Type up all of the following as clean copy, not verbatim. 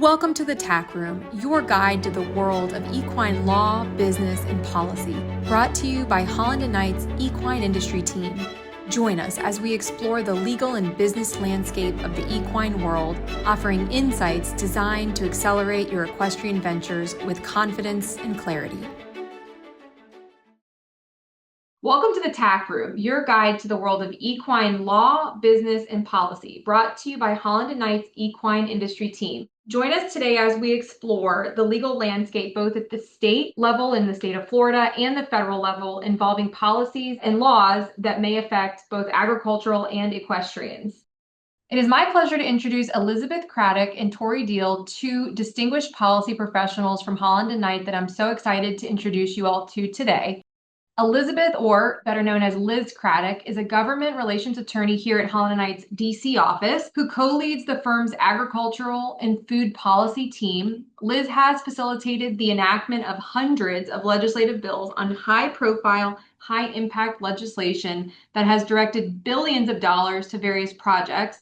Welcome to the Tack Room, your guide to the world of equine law, business, and policy, brought to you by Holland & Knight's equine industry team. Join us as we explore the legal and business landscape of the equine world, offering insights designed to accelerate your equestrian ventures with confidence and clarity. Welcome to the Tack Room, your guide to the world of equine law, business, and policy, brought to you by Holland & Knight's equine industry team. Join us today as we explore the legal landscape both at the state level in the state of Florida and the federal level involving policies and laws that may affect both agricultural and equestrians. It is my pleasure to introduce Elizabeth Craddock and Tori Deal, two distinguished policy professionals from Holland & Knight that I'm so excited to introduce you all to today. Elizabeth, or better known as Liz Craddock, is a government relations attorney here at Holland & Knight's DC office who co-leads the firm's agricultural and food policy team. Liz has facilitated the enactment of hundreds of legislative bills on high-profile, high-impact legislation that has directed billions of dollars to various projects.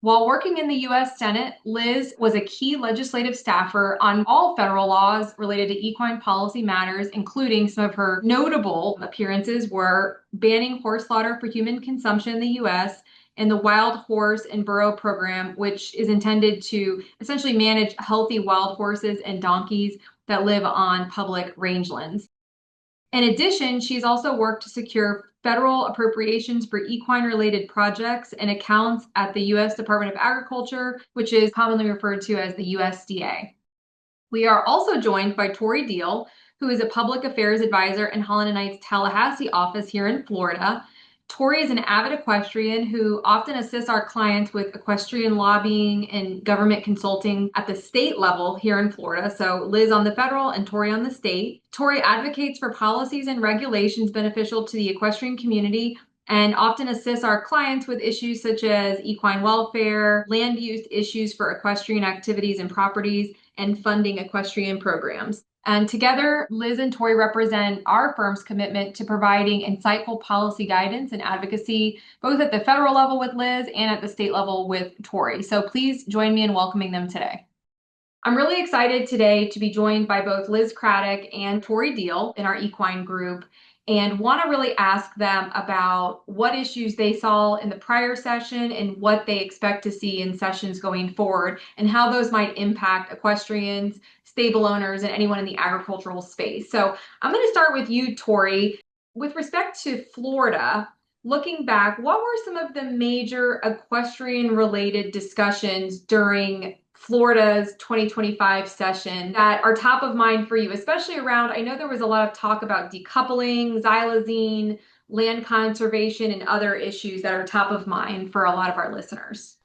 While working in the U.S. Senate, Liz was a key legislative staffer on all federal laws related to equine policy matters, including some of her notable appearances were banning horse slaughter for human consumption in the U.S. and the Wild Horse and Burro program, which is intended to essentially manage healthy wild horses and donkeys that live on public rangelands. In addition, she's also worked to secure federal appropriations for equine-related projects and accounts at the U.S. Department of Agriculture, which is commonly referred to as the USDA. We are also joined by Tori Deal, who is a public affairs advisor in Holland & Knight's Tallahassee office here in Florida. Tori is an avid equestrian who often assists our clients with equestrian lobbying and government consulting at the state level here in Florida. So Liz on the federal and Tori on the state. Tori advocates for policies and regulations beneficial to the equestrian community and often assists our clients with issues such as equine welfare, land use issues for equestrian activities and properties, and funding equestrian programs. And together, Liz and Tori represent our firm's commitment to providing insightful policy guidance and advocacy, both at the federal level with Liz and at the state level with Tori. So please join me in welcoming them today. I'm really excited today to be joined by both Liz Craddock and Tori Deal in our equine group, and want to really ask them about what issues they saw in the prior session and what they expect to see in sessions going forward, and how those might impact equestrians, stable owners, and anyone in the agricultural space. So I'm going to start with you, Tori. With respect to Florida, looking back, what were some of the major equestrian-related discussions during Florida's 2025 session that are top of mind for you, especially around, I know there was a lot of talk about decoupling, xylazine, land conservation, and other issues that are top of mind for a lot of our listeners.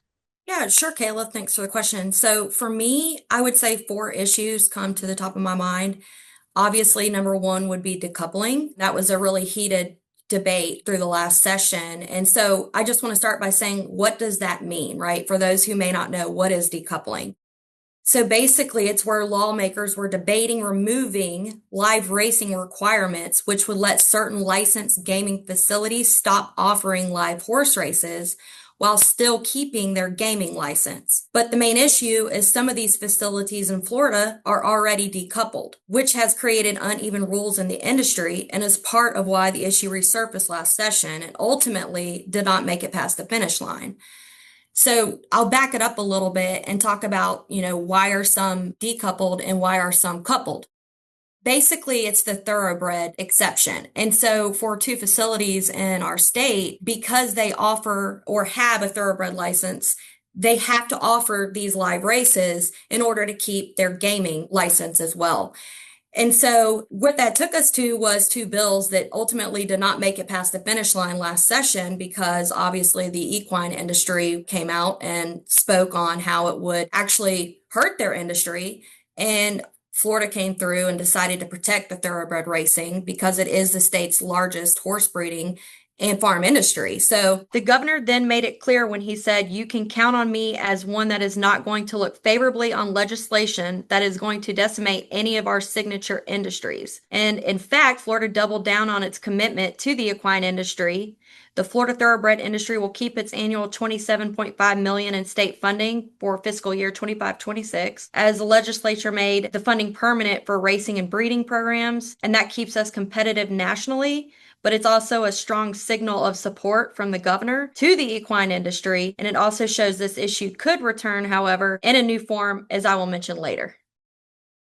Yeah, sure, Kayla. Thanks for the question. So for me, I would say 4 issues come to the top of my mind. Obviously, number 1 would be decoupling. That was a really heated debate through the last session. And so I just want to start by saying, what does that mean, right? For those who may not know, what is decoupling? So basically, it's where lawmakers were debating removing live racing requirements, which would let certain licensed gaming facilities stop offering live horse races while still keeping their gaming license. But the main issue is some of these facilities in Florida are already decoupled, which has created uneven rules in the industry and is part of why the issue resurfaced last session and ultimately did not make it past the finish line. So I'll back it up a little bit and talk about, why are some decoupled and why are some coupled? Basically, it's the thoroughbred exception. And so for 2 facilities in our state, because they offer or have a thoroughbred license, they have to offer these live races in order to keep their gaming license as well. And so what that took us to was 2 bills that ultimately did not make it past the finish line last session because obviously the equine industry came out and spoke on how it would actually hurt their industry. And Florida came through and decided to protect the thoroughbred racing because it is the state's largest horse breeding and farm industry. So the governor then made it clear when he said, "You can count on me as one that is not going to look favorably on legislation that is going to decimate any of our signature industries." And in fact, Florida doubled down on its commitment to the equine industry. The Florida thoroughbred industry will keep its annual $27.5 million in state funding for fiscal year 25-26, as the legislature made the funding permanent for racing and breeding programs, and that keeps us competitive nationally. But it's also a strong signal of support from the governor to the equine industry, and it also shows this issue could return, however, in a new form, as I will mention later.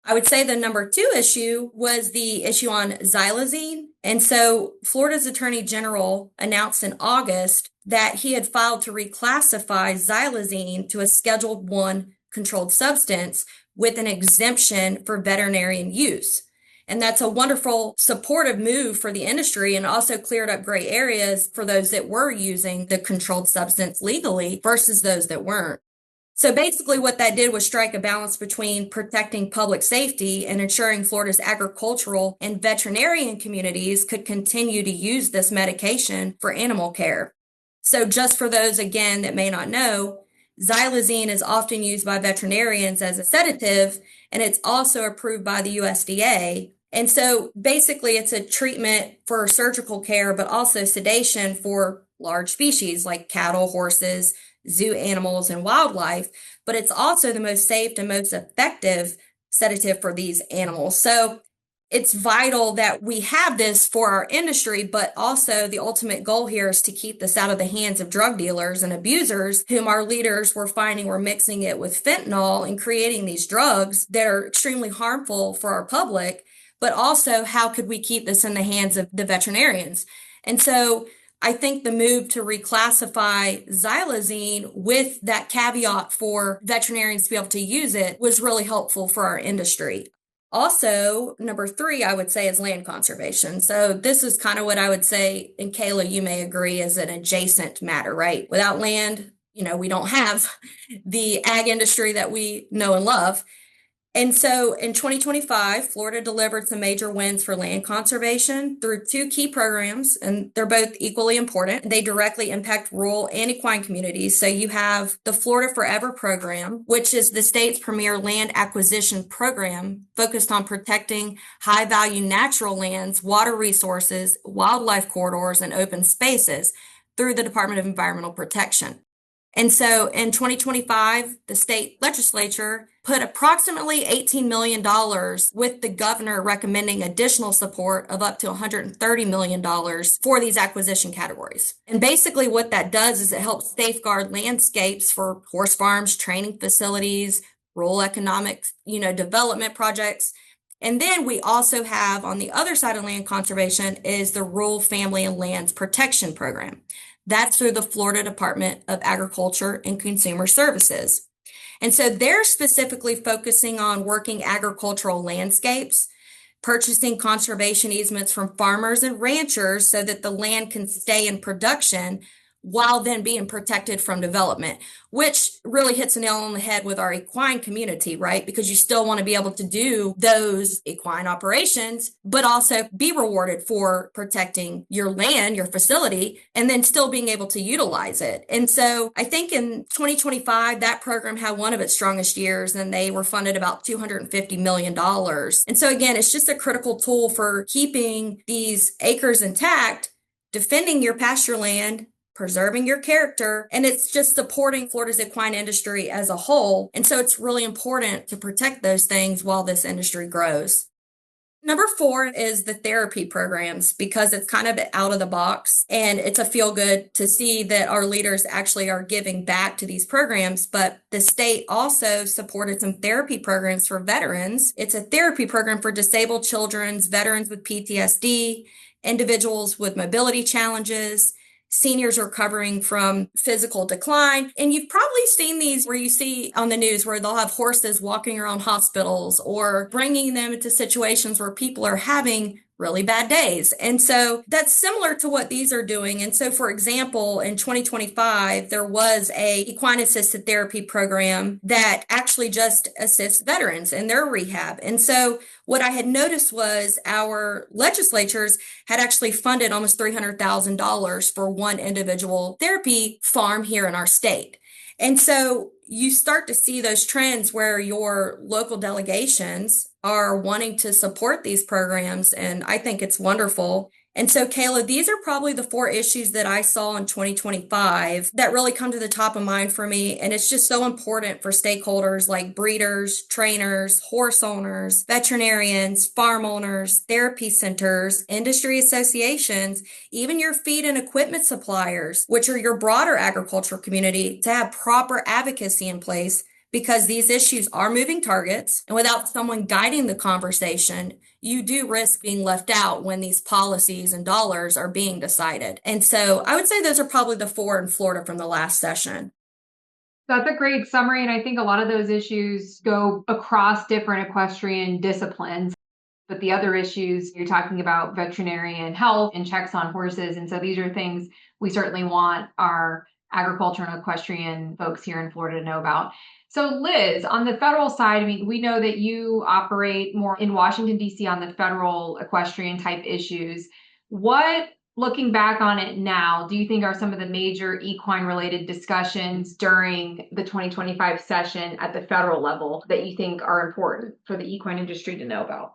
I would say the number 2 issue was the issue on xylazine. And so Florida's Attorney General announced in August that he had filed to reclassify xylazine to a Scheduled 1 controlled substance with an exemption for veterinarian use. And that's a wonderful supportive move for the industry, and also cleared up gray areas for those that were using the controlled substance legally versus those that weren't. So basically what that did was strike a balance between protecting public safety and ensuring Florida's agricultural and veterinarian communities could continue to use this medication for animal care. So just for those, again, that may not know, xylazine is often used by veterinarians as a sedative, and it's also approved by the USDA. And so basically it's a treatment for surgical care, but also sedation for large species like cattle, horses, zoo animals, and wildlife. But it's also the most safe and most effective sedative for these animals. So it's vital that we have this for our industry, but also the ultimate goal here is to keep this out of the hands of drug dealers and abusers, whom our leaders were finding were mixing it with fentanyl and creating these drugs that are extremely harmful for our public. But also, how could we keep this in the hands of the veterinarians? And so I think the move to reclassify xylazine with that caveat for veterinarians to be able to use it was really helpful for our industry. Also, number 3, I would say, is land conservation. So this is kind of what I would say, and Kayla, you may agree, is an adjacent matter, right? Without land, we don't have the ag industry that we know and love. And so in 2025, Florida delivered some major wins for land conservation through 2 key programs, and they're both equally important. They directly impact rural and equine communities. So you have the Florida Forever program, which is the state's premier land acquisition program focused on protecting high-value natural lands, water resources, wildlife corridors, and open spaces through the Department of Environmental Protection. And so in 2025, the state legislature put approximately $18 million, with the governor recommending additional support of up to $130 million for these acquisition categories. And basically what that does is it helps safeguard landscapes for horse farms, training facilities, rural economic, development projects. And then we also have, on the other side of land conservation, is the Rural Family and Lands Protection Program. That's through the Florida Department of Agriculture and Consumer Services. And so they're specifically focusing on working agricultural landscapes, purchasing conservation easements from farmers and ranchers so that the land can stay in production while then being protected from development, which really hits a nail on the head with our equine community, right? Because you still want to be able to do those equine operations, but also be rewarded for protecting your land, your facility, and then still being able to utilize it. And so I think in 2025, that program had one of its strongest years, and they were funded about $250 million. And so again, it's just a critical tool for keeping these acres intact, defending your pasture land, preserving your character, and it's just supporting Florida's equine industry as a whole. And so it's really important to protect those things while this industry grows. Number 4 is the therapy programs, because it's kind of out of the box, and it's a feel good to see that our leaders actually are giving back to these programs. But the state also supported some therapy programs for veterans. It's a therapy program for disabled children, veterans with PTSD, individuals with mobility challenges, seniors recovering from physical decline. And you've probably seen these where you see on the news where they'll have horses walking around hospitals or bringing them into situations where people are having really bad days. And so that's similar to what these are doing. And so, for example, in 2025, there was a equine-assisted therapy program that actually just assists veterans in their rehab. And so what I had noticed was our legislatures had actually funded almost $300,000 for one individual therapy farm here in our state. And so you start to see those trends where your local delegations are wanting to support these programs, and I think it's wonderful. And so, Kayla, these are probably the four issues that I saw in 2025 that really come to the top of mind for me. And it's just so important for stakeholders like breeders, trainers, horse owners, veterinarians, farm owners, therapy centers, industry associations, even your feed and equipment suppliers, which are your broader agricultural community, to have proper advocacy in place, because these issues are moving targets. And without someone guiding the conversation, you do risk being left out when these policies and dollars are being decided. And so I would say those are probably the four in Florida from the last session. That's a great summary. And I think a lot of those issues go across different equestrian disciplines. But the other issues, you're talking about veterinarian health and checks on horses. And so these are things we certainly want our agriculture and equestrian folks here in Florida to know about. So Liz, on the federal side, I mean, we know that you operate more in Washington, D.C. on the federal equestrian type issues. What, looking back on it now, do you think are some of the major equine related discussions during the 2025 session at the federal level that you think are important for the equine industry to know about?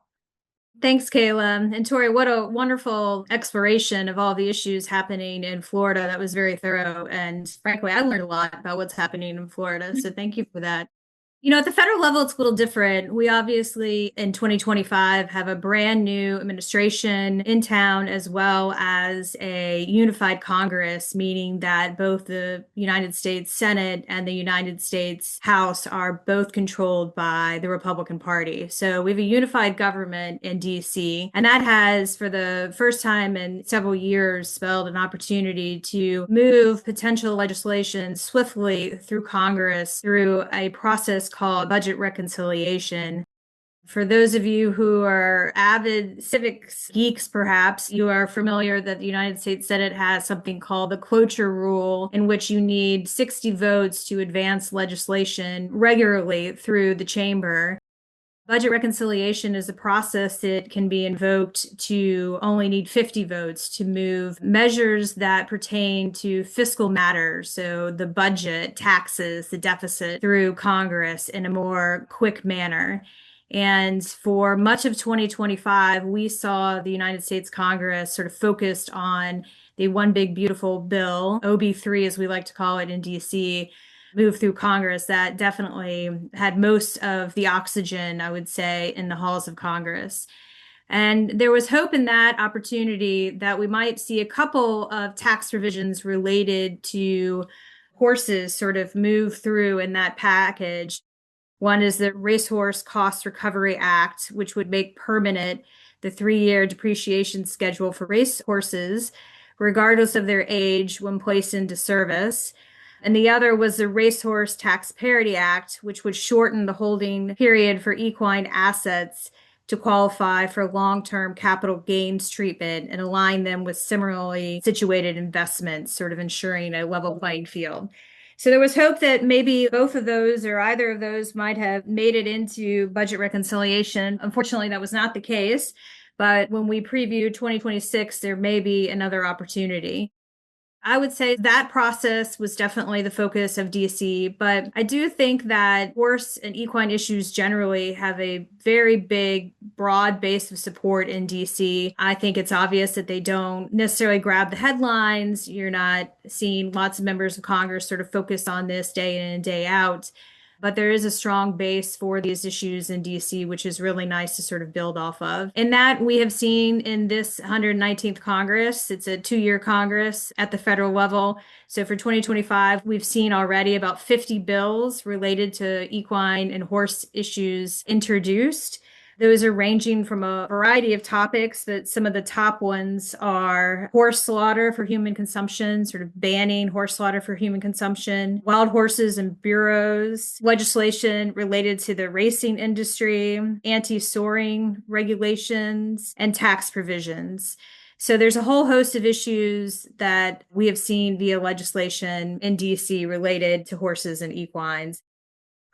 Thanks, Kayla. And Tori, what a wonderful exploration of all the issues happening in Florida. That was very thorough. And frankly, I learned a lot about what's happening in Florida. So thank you for that. You know, at the federal level, it's a little different. We obviously, in 2025, have a brand new administration in town, as well as a unified Congress, meaning that both the United States Senate and the United States House are both controlled by the Republican Party. So we have a unified government in DC, and that has, for the first time in several years, spelled an opportunity to move potential legislation swiftly through Congress through a process called budget reconciliation. For those of you who are avid civics geeks, perhaps you are familiar that the United States Senate has something called the cloture rule, in which you need 60 votes to advance legislation regularly through the chamber. Budget reconciliation is a process that can be invoked to only need 50 votes to move measures that pertain to fiscal matters, so the budget, taxes, the deficit, through Congress in a more quick manner. And for much of 2025, we saw the United States Congress sort of focused on the One Big Beautiful Bill, OB3 as we like to call it in DC, move through Congress. That definitely had most of the oxygen, I would say, in the halls of Congress. And there was hope in that opportunity that we might see a couple of tax provisions related to horses sort of move through in that package. One is the Racehorse Cost Recovery Act, which would make permanent the 3-year depreciation schedule for racehorses, regardless of their age when placed into service. And the other was the Racehorse Tax Parity Act, which would shorten the holding period for equine assets to qualify for long-term capital gains treatment and align them with similarly situated investments, sort of ensuring a level playing field. So there was hope that maybe both of those or either of those might have made it into budget reconciliation. Unfortunately, that was not the case. But when we preview 2026, there may be another opportunity. I would say that process was definitely the focus of DC, but I do think that horse and equine issues generally have a very big, broad base of support in DC. I think it's obvious that they don't necessarily grab the headlines. You're not seeing lots of members of Congress sort of focus on this day in and day out. But there is a strong base for these issues in DC, which is really nice to sort of build off of. And that we have seen in this 119th Congress. It's a 2-year Congress at the federal level. So for 2025, we've seen already about 50 bills related to equine and horse issues introduced. Those are ranging from a variety of topics, but some of the top ones are horse slaughter for human consumption, sort of banning horse slaughter for human consumption, wild horses and bureaus, legislation related to the racing industry, anti-soaring regulations, and tax provisions. So there's a whole host of issues that we have seen via legislation in DC related to horses and equines.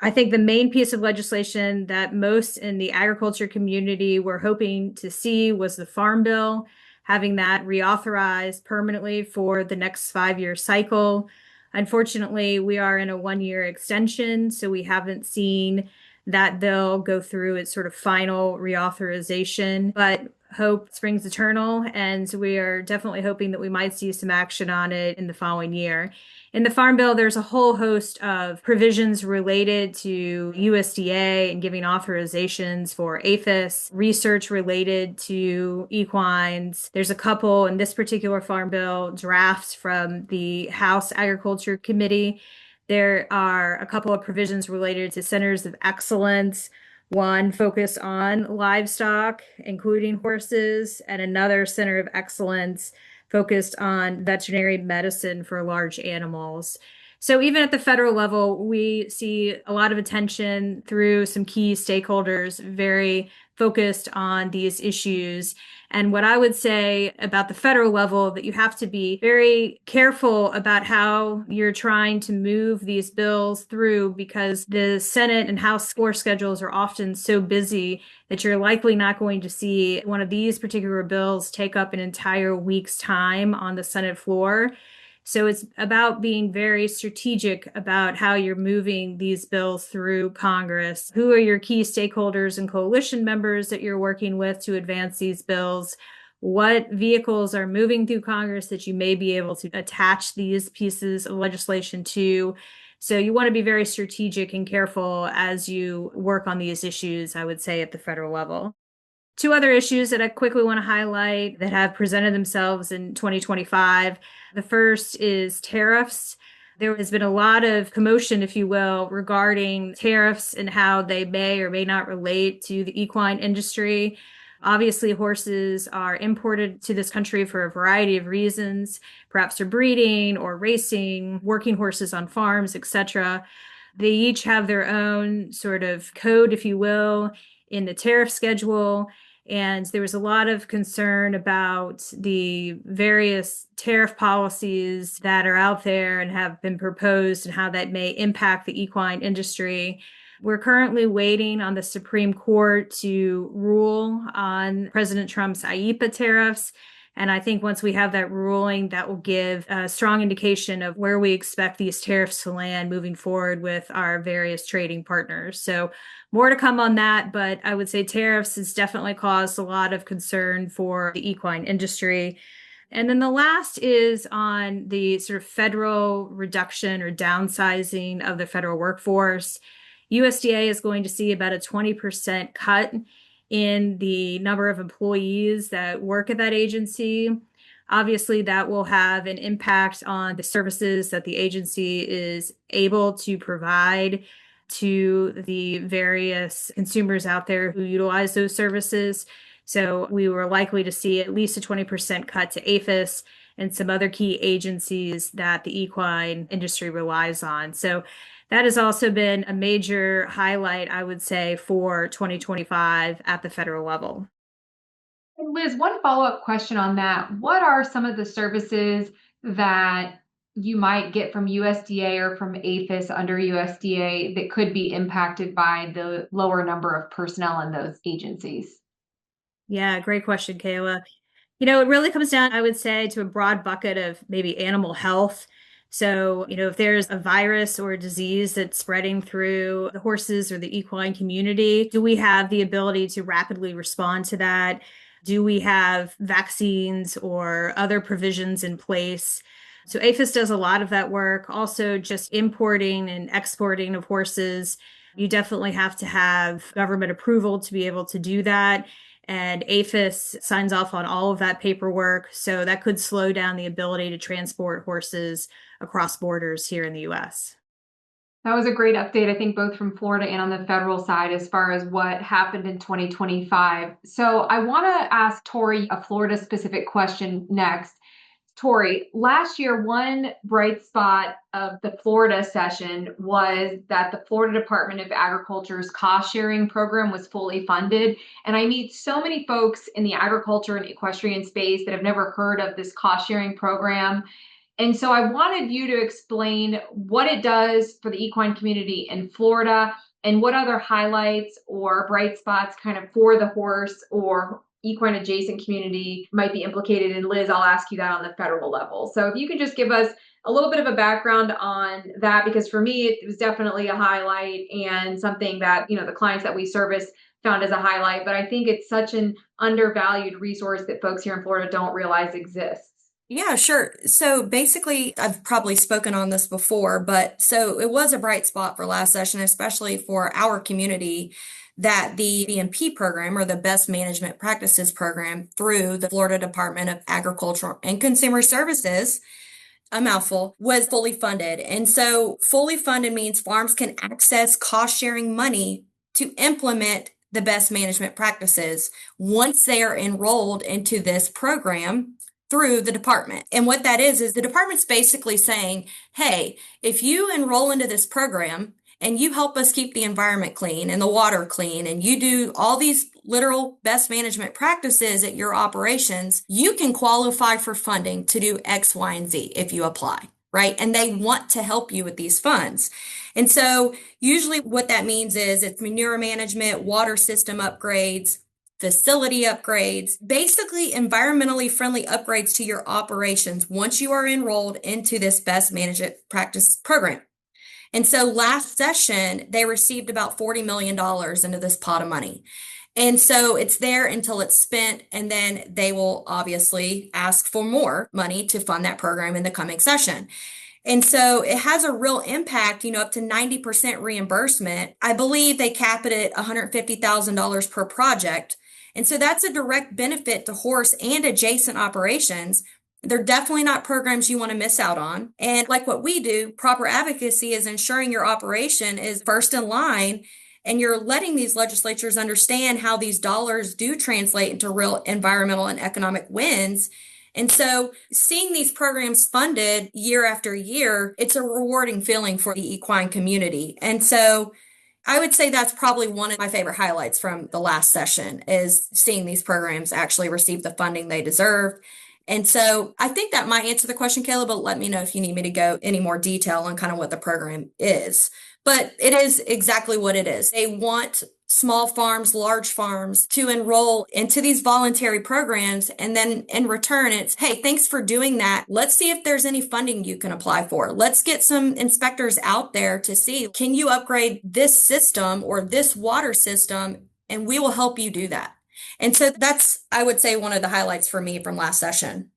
I think the main piece of legislation that most in the agriculture community were hoping to see was the Farm Bill, having that reauthorized permanently for the next 5-year cycle. Unfortunately, we are in a 1-year extension, so we haven't seen that bill go through its sort of final reauthorization, but hope springs eternal, and we are definitely hoping that we might see some action on it in the following year. In the Farm Bill, there's a whole host of provisions related to USDA and giving authorizations for APHIS, research related to equines. There's a couple in this particular Farm Bill drafts from the House Agriculture Committee. There are a couple of provisions related to centers of excellence. One focused on livestock, including horses, and another center of excellence focused on veterinary medicine for large animals. So even at the federal level, we see a lot of attention through some key stakeholders very focused on these issues. And what I would say about the federal level, that you have to be very careful about how you're trying to move these bills through, because the Senate and House floor schedules are often so busy that you're likely not going to see one of these particular bills take up an entire week's time on the Senate floor. So it's about being very strategic about how you're moving these bills through Congress. Who are your key stakeholders and coalition members that you're working with to advance these bills? What vehicles are moving through Congress that you may be able to attach these pieces of legislation to? So you want to be very strategic and careful as you work on these issues, I would say, at the federal level. Two other issues that I quickly want to highlight that have presented themselves in 2025. The first is tariffs. There has been a lot of commotion, if you will, regarding tariffs and how they may or may not relate to the equine industry. Obviously, horses are imported to this country for a variety of reasons, perhaps for breeding or racing, working horses on farms, etc. They each have their own sort of code, if you will, in the tariff schedule. And there was a lot of concern about the various tariff policies that are out there and have been proposed and how that may impact the equine industry. We're currently waiting on the Supreme Court to rule on President Trump's IEEPA tariffs. And I think once we have that ruling, that will give a strong indication of where we expect these tariffs to land moving forward with our various trading partners. So more to come on that, but I would say tariffs has definitely caused a lot of concern for the equine industry. And then the last is on the sort of federal reduction or downsizing of the federal workforce. USDA is going to see about a 20% cut in the number of employees that work at that agency. Obviously, that will have an impact on the services that the agency is able to provide to the various consumers out there who utilize those services. So we were likely to see at least a 20% cut to APHIS and some other key agencies that the equine industry relies on. So that has also been a major highlight, I would say, for 2025 at the federal level. And Liz, one follow-up question on that. What are some of the services that you might get from USDA or from APHIS under USDA that could be impacted by the lower number of personnel in those agencies? Yeah, great question, Kayla. It really comes down, I would say, to a broad bucket of maybe animal health. So, if there's a virus or a disease that's spreading through the horses or the equine community, do we have the ability to rapidly respond to that? Do we have vaccines or other provisions in place? So APHIS does a lot of that work. Also, just importing and exporting of horses. You definitely have to have government approval to be able to do that. And APHIS signs off on all of that paperwork. So that could slow down the ability to transport horses across borders here in the US. That was a great update, I think, both from Florida and on the federal side as far as what happened in 2025. So I want to ask Tori a Florida specific question next. Tori, last year, one bright spot of the Florida session was that the Florida Department of Agriculture's cost sharing program was fully funded. And I meet so many folks in the agriculture and equestrian space that have never heard of this cost sharing program. And so I wanted you to explain what it does for the equine community in Florida and what other highlights or bright spots kind of for the horse or equine adjacent community might be implicated. And Liz, I'll ask you that on the federal level. So if you can just give us a little bit of a background on that, because for me, it was definitely a highlight and something that, the clients that we service found as a highlight. But I think it's such an undervalued resource that folks here in Florida don't realize exists. Yeah, sure. So basically, I've probably spoken on this before, but so it was a bright spot for last session, especially for our community, that the BMP program, or the Best Management Practices program through the Florida Department of Agriculture and Consumer Services, a mouthful, was fully funded. And so fully funded means farms can access cost sharing money to implement the best management practices once they are enrolled into this program through the department. And what that is the department's basically saying, hey, if you enroll into this program and you help us keep the environment clean and the water clean, and you do all these literal best management practices at your operations, you can qualify for funding to do X, Y, and Z if you apply, right? And they want to help you with these funds. And so usually what that means is it's manure management, water system upgrades, facility upgrades, basically environmentally friendly upgrades to your operations once you are enrolled into this best management practice program. And so last session, they received about $40 million into this pot of money. And so it's there until it's spent, and then they will obviously ask for more money to fund that program in the coming session. And so it has a real impact, up to 90% reimbursement. I believe they cap it at $150,000 per project. And so that's a direct benefit to horse and adjacent operations. They're definitely not programs you want to miss out on. And like what we do, proper advocacy is ensuring your operation is first in line, and you're letting these legislatures understand how these dollars do translate into real environmental and economic wins. And so seeing these programs funded year after year, it's a rewarding feeling for the equine community. And so I would say that's probably one of my favorite highlights from the last session, is seeing these programs actually receive the funding they deserve. And so I think that might answer the question, Kayla, but let me know if you need me to go any more detail on kind of what the program is. But it is exactly what it is. They want small farms, large farms to enroll into these voluntary programs. And then in return, it's, hey, thanks for doing that. Let's see if there's any funding you can apply for. Let's get some inspectors out there to see, can you upgrade this system or this water system? And we will help you do that. And so that's, I would say, one of the highlights for me from last session.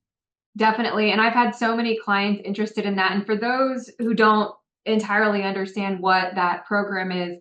Definitely. And I've had so many clients interested in that. And for those who don't entirely understand what that program is,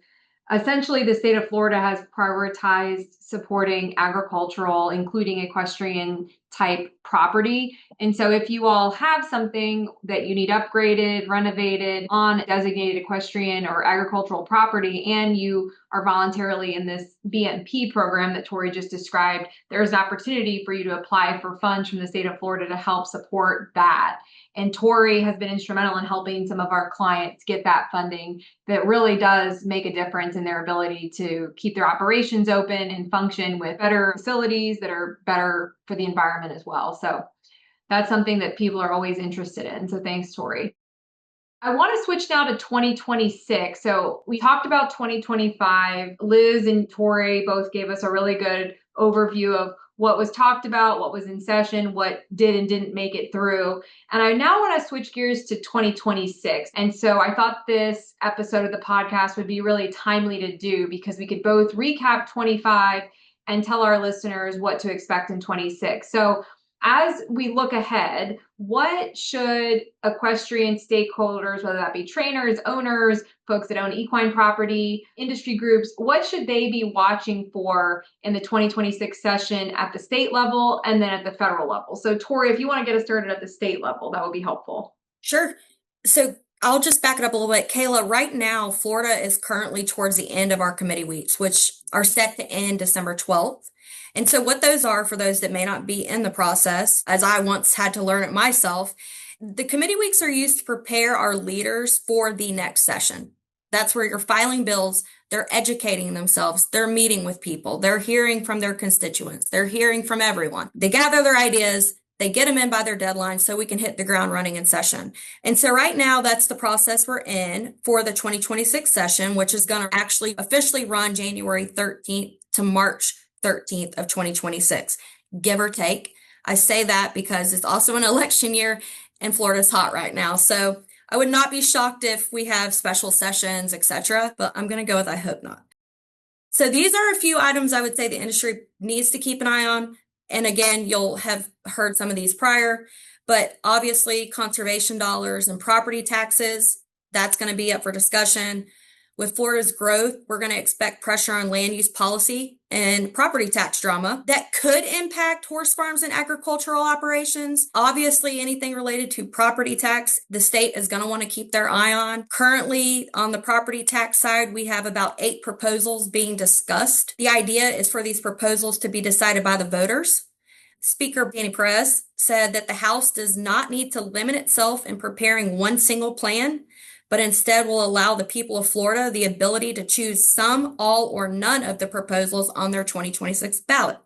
essentially the state of Florida has prioritized supporting agricultural, including equestrian type property. And so if you all have something that you need upgraded, renovated on designated equestrian or agricultural property, and you are voluntarily in this BMP program that Tori just described, there's an opportunity for you to apply for funds from the state of Florida to help support that. And Tori has been instrumental in helping some of our clients get that funding that really does make a difference in their ability to keep their operations open and function with better facilities that are better for the environment as well. So that's something that people are always interested in. So thanks, Tori. I want to switch now to 2026. So we talked about 2025. Liz and Tori both gave us a really good overview of what was talked about, what was in session, what did and didn't make it through. And I now want to switch gears to 2026. And so I thought this episode of the podcast would be really timely to do, because we could both recap 25 and tell our listeners what to expect in 26. So as we look ahead, what should equestrian stakeholders, whether that be trainers, owners, folks that own equine property, industry groups, what should they be watching for in the 2026 session at the state level and then at the federal level? So Tori, if you want to get us started at the state level, that would be helpful. Sure. So I'll just back it up a little bit. Kayla, right now, Florida is currently towards the end of our committee weeks, which are set to end December 12th. And so what those are, for those that may not be in the process, as I once had to learn it myself, the committee weeks are used to prepare our leaders for the next session. That's where you're filing bills, they're educating themselves, they're meeting with people, they're hearing from their constituents, they're hearing from everyone. They gather their ideas, they get them in by their deadline so we can hit the ground running in session. And so right now, that's the process we're in for the 2026 session, which is going to actually officially run January 13th to March 13th of 2026, give or take. I say that because it's also an election year and Florida's hot right now. So I would not be shocked if we have special sessions, etc., but I'm going to go with I hope not. So these are a few items I would say the industry needs to keep an eye on. And again, you'll have heard some of these prior, but obviously conservation dollars and property taxes, that's going to be up for discussion. With Florida's growth, we're going to expect pressure on land use policy and property tax drama that could impact horse farms and agricultural operations. Obviously, anything related to property tax, the state is going to want to keep their eye on. Currently, on the property tax side, we have about 8 proposals being discussed. The idea is for these proposals to be decided by the voters. Speaker Kayla Pragid said that the House does not need to limit itself in preparing one single plan, but instead will allow the people of Florida the ability to choose some, all, or none of the proposals on their 2026 ballot.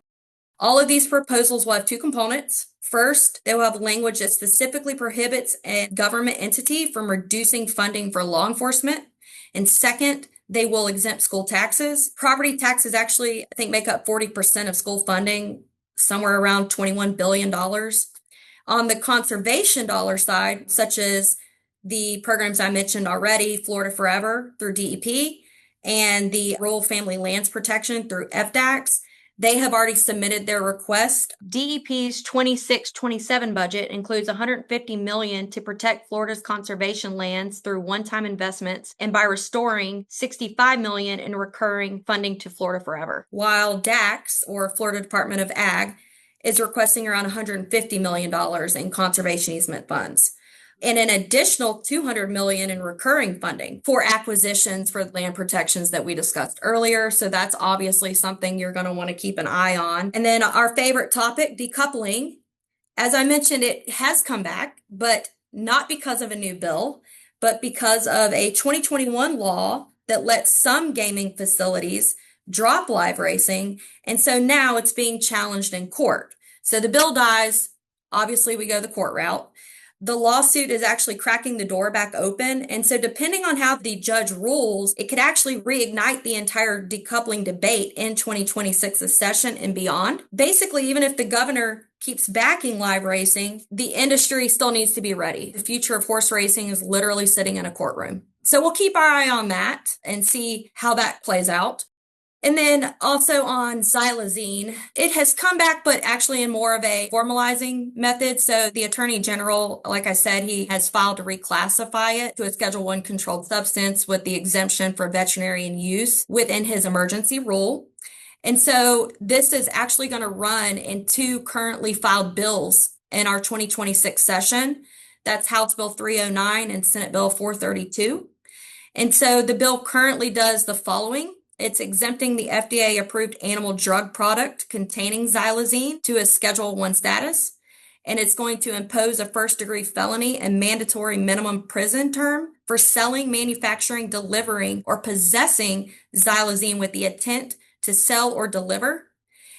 All of these proposals will have 2 components. First, they will have language that specifically prohibits a government entity from reducing funding for law enforcement. And second, they will exempt school taxes. Property taxes actually, I think, make up 40% of school funding, somewhere around $21 billion. On the conservation dollar side, such as the programs I mentioned already, Florida Forever through DEP, and the Rural Family Lands Protection through FDACS, they have already submitted their request. DEP's 26-27 budget includes $150 million to protect Florida's conservation lands through one-time investments and by restoring $65 million in recurring funding to Florida Forever. While DACS, or Florida Department of Ag, is requesting around $150 million in conservation easement funds, and an additional $200 million in recurring funding for acquisitions for land protections that we discussed earlier. So that's obviously something you're going to want to keep an eye on. And then our favorite topic, decoupling. As I mentioned, it has come back, but not because of a new bill, but because of a 2021 law that lets some gaming facilities drop live racing. And so now it's being challenged in court. So the bill dies. Obviously, we go the court route. The lawsuit is actually cracking the door back open. And so depending on how the judge rules, it could actually reignite the entire decoupling debate in 2026's session and beyond. Basically, even if the governor keeps backing live racing, the industry still needs to be ready. The future of horse racing is literally sitting in a courtroom. So we'll keep our eye on that and see how that plays out. And then also on xylazine, it has come back, but actually in more of a formalizing method. So the Attorney General, like I said, he has filed to reclassify it to a Schedule I controlled substance with the exemption for veterinary use within his emergency rule. And so this is actually going to run in 2 currently filed bills in our 2026 session. That's House Bill 309 and Senate Bill 432. And so the bill currently does the following. It's exempting the FDA-approved animal drug product containing xylazine to a Schedule I status, and it's going to impose a first-degree felony and mandatory minimum prison term for selling, manufacturing, delivering, or possessing xylazine with the intent to sell or deliver.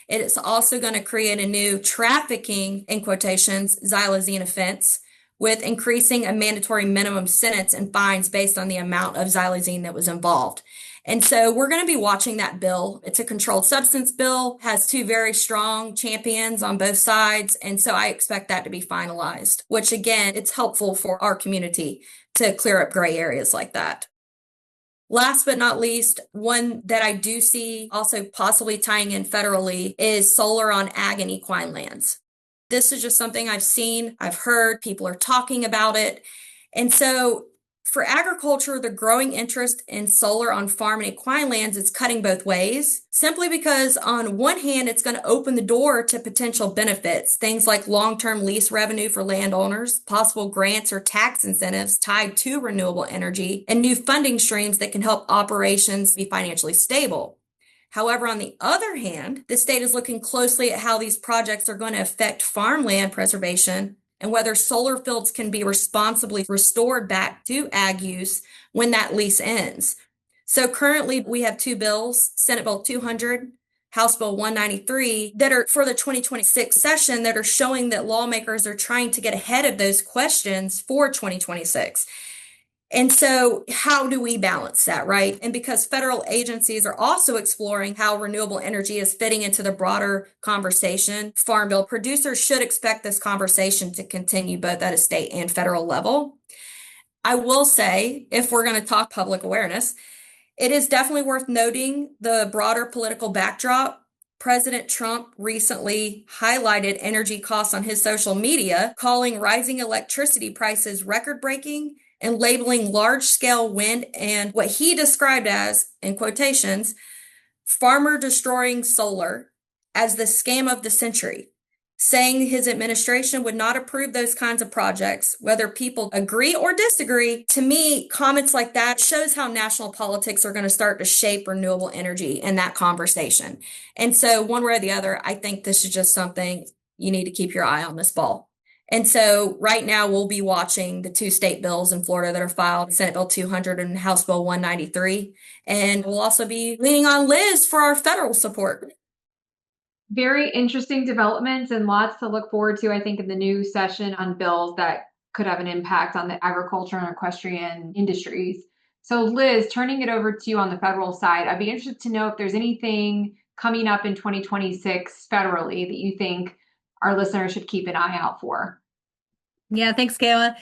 It is also going to create a new trafficking, in quotations, xylazine offense, with increasing a mandatory minimum sentence and fines based on the amount of xylazine that was involved. And so we're going to be watching that bill. It's a controlled substance bill, has 2 very strong champions on both sides. And so I expect that to be finalized, which again, it's helpful for our community to clear up gray areas like that. Last but not least, one that I do see also possibly tying in federally is solar on ag and equine lands. This is just something I've seen, I've heard, people are talking about it. And so For agriculture, the growing interest in solar on farm and equine lands is cutting both ways, simply because on one hand, it's going to open the door to potential benefits, things like long-term lease revenue for landowners, possible grants or tax incentives tied to renewable energy, and new funding streams that can help operations be financially stable. However, on the other hand, the state is looking closely at how these projects are going to affect farmland preservation and whether solar fields can be responsibly restored back to ag use when that lease ends. So currently we have two bills, Senate Bill 200, House Bill 193, that are for the 2026 session that are showing that lawmakers are trying to get ahead of those questions for 2026. And so how do we balance that, right? And because federal agencies are also exploring how renewable energy is fitting into the broader conversation, Farm Bill producers should expect this conversation to continue both at a state and federal level. I will say, if we're going to talk public awareness, it is definitely worth noting the broader political backdrop. President Trump recently highlighted energy costs on his social media, calling rising electricity prices record-breaking and labeling large-scale wind and what he described as, in quotations, farmer-destroying solar as the scam of the century, saying his administration would not approve those kinds of projects, whether people agree or disagree. To me, comments like that shows how national politics are going to start to shape renewable energy in that conversation. And so one way or the other, I think this is just something you need to keep your eye on this fall. And so right now we'll be watching the two state bills in Florida that are filed, Senate Bill 200 and House Bill 193. And we'll also be leaning on Liz for our federal support. Very interesting developments and lots to look forward to, I think, in the new session on bills that could have an impact on the agriculture and equestrian industries. So Liz, turning it over to you on the federal side, I'd be interested to know if there's anything coming up in 2026 federally that you think our listeners should keep an eye out for. Yeah, thanks, Kayla.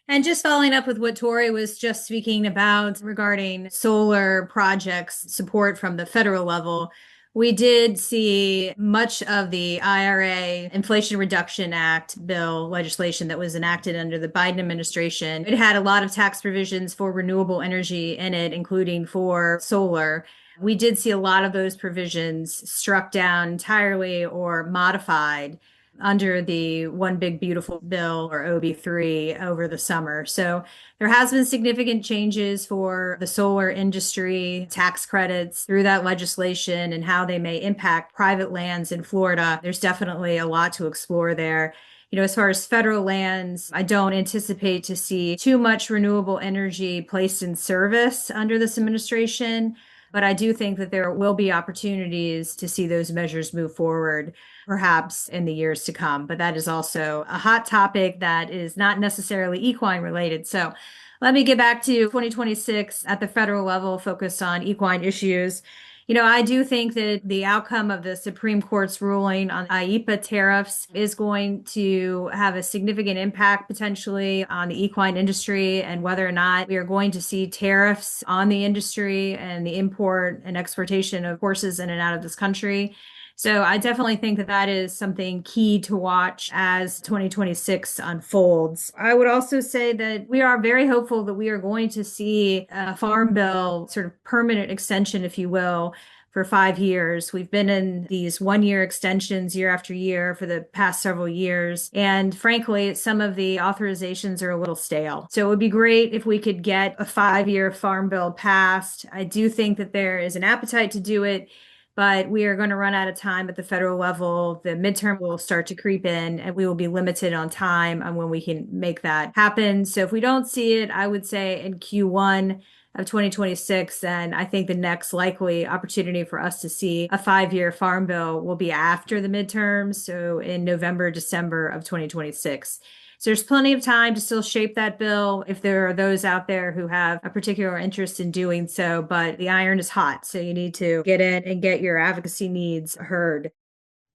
And just following up with what Tori was just speaking about regarding solar projects support from the federal level, we did see much of the IRA, Inflation Reduction Act bill legislation that was enacted under the Biden administration. It had a lot of tax provisions for renewable energy in it, including for solar. We did see a lot of those provisions struck down entirely or modified under the One Big Beautiful Bill, or OB3, over the summer. So there has been significant changes for the solar industry, tax credits through that legislation and how they may impact private lands in Florida. There's definitely a lot to explore there. You know, as far as federal lands, I don't anticipate to see too much renewable energy placed in service under this administration, but I do think that there will be opportunities to see those measures move forward, perhaps in the years to come. But that is also a hot topic that is not necessarily equine related. So let me get back to 2026 at the federal level, focus on equine issues. You know, I do think that the outcome of the Supreme Court's ruling on IEPA tariffs is going to have a significant impact potentially on the equine industry and whether or not we are going to see tariffs on the industry and the import and exportation of horses in and out of this country. So I definitely think that that is something key to watch as 2026 unfolds. I would also say that we are very hopeful that we are going to see a farm bill sort of permanent extension, if you will, for 5 years. We've been in these 1-year extensions year after year for the past several years. And frankly, some of the authorizations are a little stale. So it would be great if we could get a 5-year farm bill passed. I do think that there is an appetite to do it, but we are going to run out of time at the federal level. The midterm will start to creep in and we will be limited on time on when we can make that happen. So if we don't see it, I would say in Q1 of 2026, then I think the next likely opportunity for us to see a 5-year farm bill will be after the midterms. So in November, December of 2026. So there's plenty of time to still shape that bill if there are those out there who have a particular interest in doing so, but the iron is hot. So you need to get in and get your advocacy needs heard.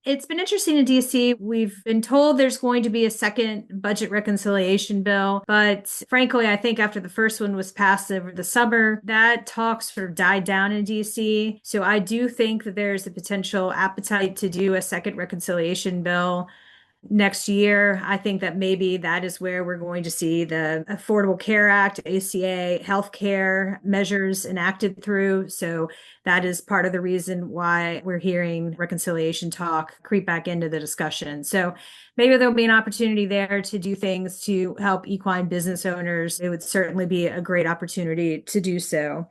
It's been interesting in DC. We've been told there's going to be a second budget reconciliation bill, but frankly, I think after the first one was passed over the summer, that talk sort of died down in DC. So I do think that there's a potential appetite to do a second reconciliation bill. next year. I think that maybe that is where we're going to see the Affordable Care Act, ACA, healthcare measures enacted through. So that is part of the reason why we're hearing reconciliation talk creep back into the discussion. So maybe there'll be an opportunity there to do things to help equine business owners. It would certainly be a great opportunity to do so.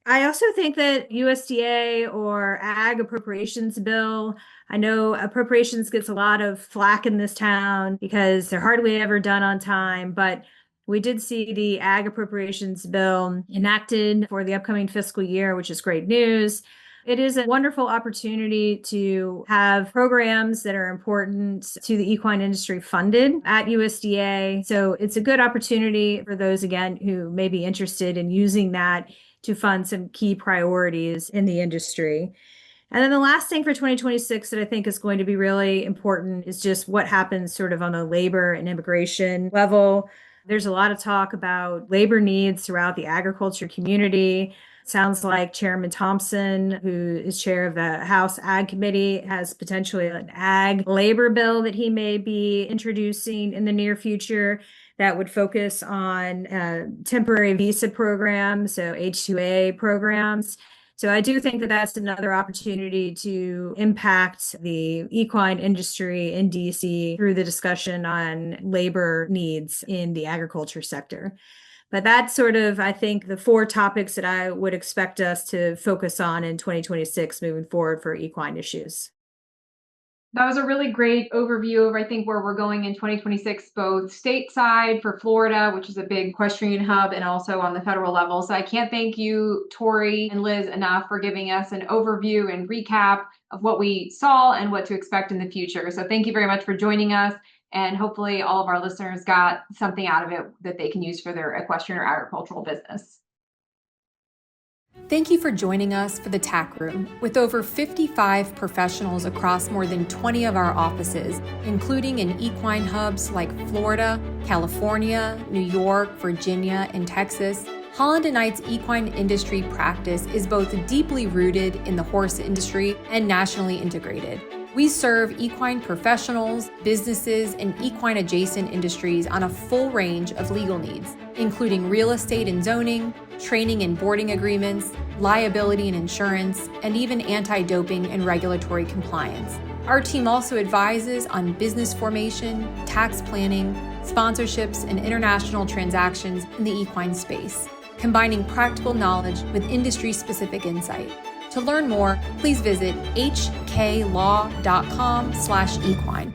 I also think that USDA or ag appropriations bill, I know appropriations gets a lot of flack in this town because they're hardly ever done on time, but we did see the ag appropriations bill enacted for the upcoming fiscal year, which is great news. It is a wonderful opportunity to have programs that are important to the equine industry funded at USDA. So it's a good opportunity for those, again, who may be interested in using that to fund some key priorities in the industry. And then the last thing for 2026 that I think is going to be really important is just what happens sort of on the labor and immigration level. There's a lot of talk about labor needs throughout the agriculture community. Sounds like Chairman Thompson, who is chair of the House Ag Committee, has potentially an ag labor bill that he may be introducing in the near future that would focus on temporary visa programs, so H-2A programs. So I do think that that's another opportunity to impact the equine industry in DC through the discussion on labor needs in the agriculture sector. But that's sort of, I think, the four topics that I would expect us to focus on in 2026 moving forward for equine issues. That was a really great overview of, I think, where we're going in 2026, both stateside for Florida, which is a big equestrian hub, and also on the federal level. So I can't thank you, Tori and Liz, enough for giving us an overview and recap of what we saw and what to expect in the future. So thank you very much for joining us. And hopefully all of our listeners got something out of it that they can use for their equestrian or agricultural business. Thank you for joining us for the Tack Room. With over 55 professionals across more than 20 of our offices, including in equine hubs like Florida, California, New York, Virginia, and Texas, Holland & Knight's equine industry practice is both deeply rooted in the horse industry and nationally integrated. We serve equine professionals, businesses, and equine-adjacent industries on a full range of legal needs, including real estate and zoning, training and boarding agreements, liability and insurance, and even anti-doping and regulatory compliance. Our team also advises on business formation, tax planning, sponsorships, and international transactions in the equine space, combining practical knowledge with industry-specific insight. To learn more, please visit hklaw.com/equine.